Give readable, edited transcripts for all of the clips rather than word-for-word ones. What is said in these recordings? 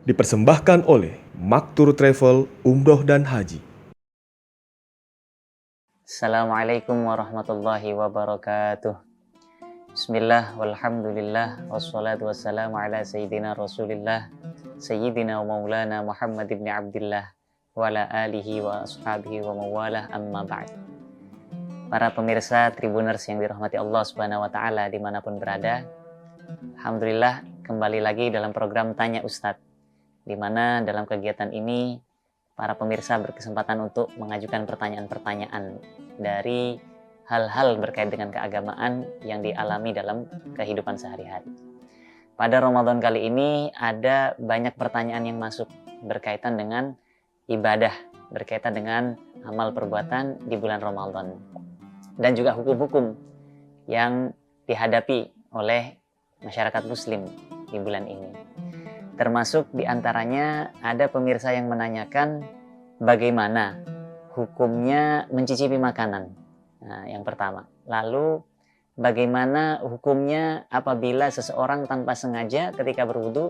Dipersembahkan oleh Maktur Travel Umroh dan Haji. Assalamualaikum warahmatullahi wabarakatuh. Bismillah, walhamdulillah, wassalatu wassalamu ala sayyidina rasulillah, sayyidina wa maulana Muhammad ibn Abdillah, wa ala alihi wa ashabihi wa mawalah, amma ba'd. Para pemirsa Tribuners yang dirahmati Allah subhanahu wa ta'ala dimanapun berada, alhamdulillah kembali lagi dalam program Tanya Ustadz, di mana dalam kegiatan ini para pemirsa berkesempatan untuk mengajukan pertanyaan-pertanyaan dari hal-hal berkait dengan keagamaan yang dialami dalam kehidupan sehari-hari. Pada Ramadan kali ini ada banyak pertanyaan yang masuk berkaitan dengan ibadah, berkaitan dengan amal perbuatan di bulan Ramadan, dan juga hukum-hukum yang dihadapi oleh masyarakat muslim di bulan ini. Termasuk diantaranya ada pemirsa yang menanyakan bagaimana hukumnya mencicipi makanan. Nah, yang pertama. Lalu bagaimana hukumnya apabila seseorang tanpa sengaja ketika berwudu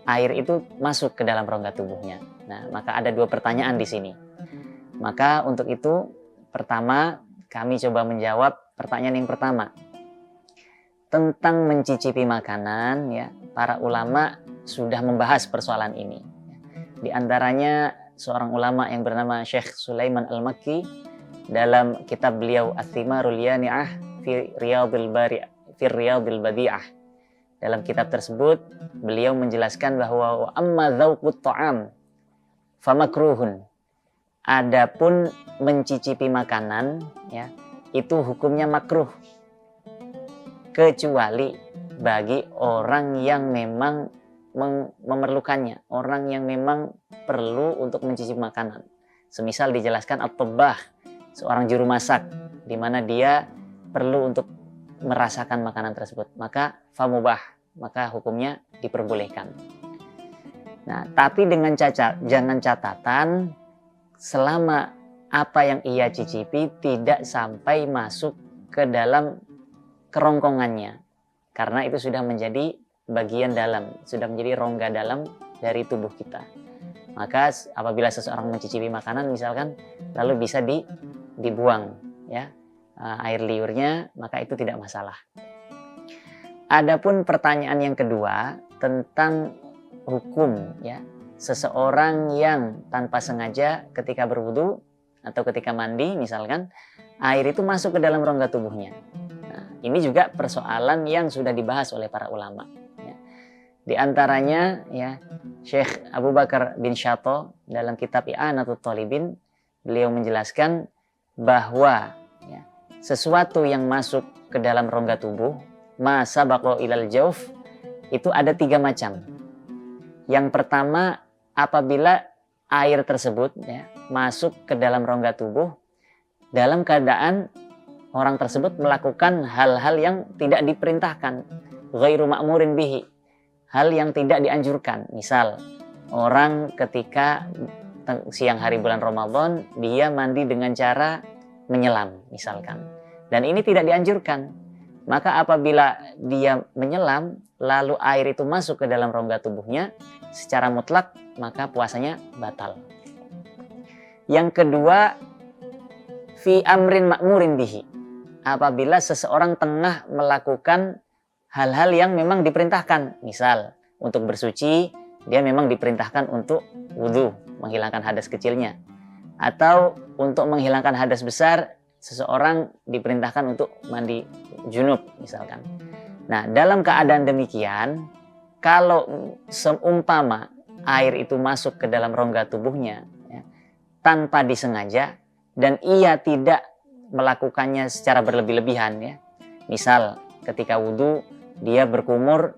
air itu masuk ke dalam rongga tubuhnya. Nah, maka ada dua pertanyaan di sini. Maka untuk itu pertama kami coba menjawab pertanyaan yang pertama. Tentang mencicipi makanan, ya, para ulama sudah membahas persoalan ini. Di antaranya seorang ulama yang bernama Syekh Sulaiman Al-Makki dalam kitab beliau Ats-Tsimarul Yani'ah fi Riyadil Badi'ah. Dalam kitab tersebut beliau menjelaskan bahwa wa amma dzauqut ta'am famakruhun. Adapun mencicipi makanan, ya, itu hukumnya makruh, kecuali bagi orang yang memang memerlukannya, orang yang memang perlu untuk mencicipi makanan. Semisal dijelaskan at-tabbah, seorang juru masak, di mana dia perlu untuk merasakan makanan tersebut, maka famubah, maka hukumnya diperbolehkan. Nah, tapi dengan jangan catatan selama apa yang ia cicipi tidak sampai masuk ke dalam kerongkongannya, karena itu sudah menjadi bagian dalam, sudah menjadi rongga dalam dari tubuh kita. Maka apabila seseorang mencicipi makanan misalkan lalu bisa dibuang, ya, air liurnya, maka itu tidak masalah. Adapun pertanyaan yang kedua tentang hukum, ya, seseorang yang tanpa sengaja ketika berwudu atau ketika mandi misalkan air itu masuk ke dalam rongga tubuhnya. Ini juga persoalan yang sudah dibahas oleh para ulama. Ya. Di antaranya, ya, Syekh Abu Bakar bin Syato dalam kitab I'anatul Thalibin, beliau menjelaskan bahwa, ya, sesuatu yang masuk ke dalam rongga tubuh, ma sabaqo ilal jauf, itu ada 3 macam. Yang pertama, apabila air tersebut, ya, masuk ke dalam rongga tubuh dalam keadaan orang tersebut melakukan hal-hal yang tidak diperintahkan, ghairu ma'murin bihi, hal yang tidak dianjurkan. Misal, orang ketika siang hari bulan Ramadan, dia mandi dengan cara menyelam, misalkan. Dan ini tidak dianjurkan. Maka apabila dia menyelam, lalu air itu masuk ke dalam rongga tubuhnya, secara mutlak, maka puasanya batal. Yang kedua, fi amrin ma'murin bihi, apabila seseorang tengah melakukan hal-hal yang memang diperintahkan. Misal, untuk bersuci, dia memang diperintahkan untuk wudhu, menghilangkan hadas kecilnya. Atau untuk menghilangkan hadas besar, seseorang diperintahkan untuk mandi junub, misalkan. Nah, dalam keadaan demikian, kalau seumpama air itu masuk ke dalam rongga tubuhnya, ya, tanpa disengaja, dan ia tidak melakukannya secara berlebih-lebihan, ya. Misal ketika wudhu dia berkumur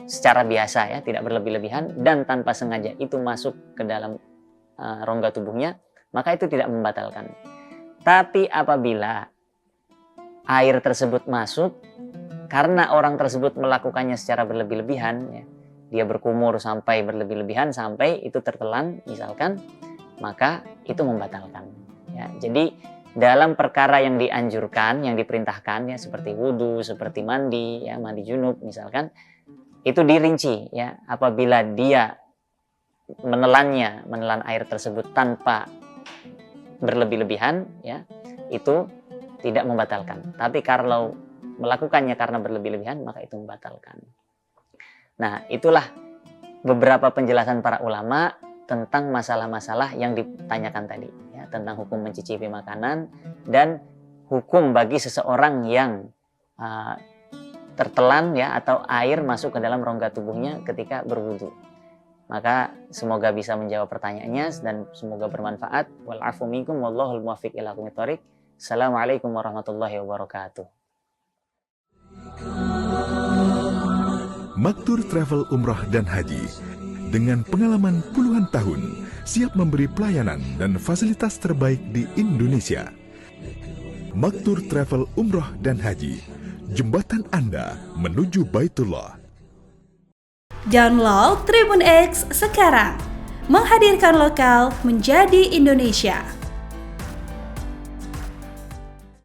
secara biasa, ya, tidak berlebih-lebihan, dan tanpa sengaja itu masuk ke dalam rongga tubuhnya, maka itu tidak membatalkan. Tapi apabila air tersebut masuk karena orang tersebut melakukannya secara berlebih-lebihan, ya, dia berkumur sampai berlebih-lebihan sampai itu tertelan misalkan, maka itu membatalkan, ya. Jadi dalam perkara yang dianjurkan, yang diperintahkan, ya, seperti wudhu, seperti mandi, ya, mandi junub misalkan, itu dirinci, ya, apabila dia menelan air tersebut tanpa berlebih-lebihan, ya, itu tidak membatalkan. Tapi kalau melakukannya karena berlebih-lebihan, maka itu membatalkan. Nah, itulah beberapa penjelasan para ulama tentang masalah-masalah yang ditanyakan tadi, ya, tentang hukum mencicipi makanan dan hukum bagi seseorang yang tertelan, ya, atau air masuk ke dalam rongga tubuhnya ketika berwudu. Maka semoga bisa menjawab pertanyaannya dan semoga bermanfaat. Wal afu minkum wallahul muwaffiq ila aqwamit thoriq. Assalamualaikum warahmatullahi wabarakatuh. Maktur Travel Umrah dan Haji dengan pengalaman puluhan tahun siap memberi pelayanan dan fasilitas terbaik di Indonesia. Maktur Travel Umrah dan Haji, jembatan Anda menuju Baitullah. Download Tribun X sekarang, menghadirkan lokal menjadi Indonesia.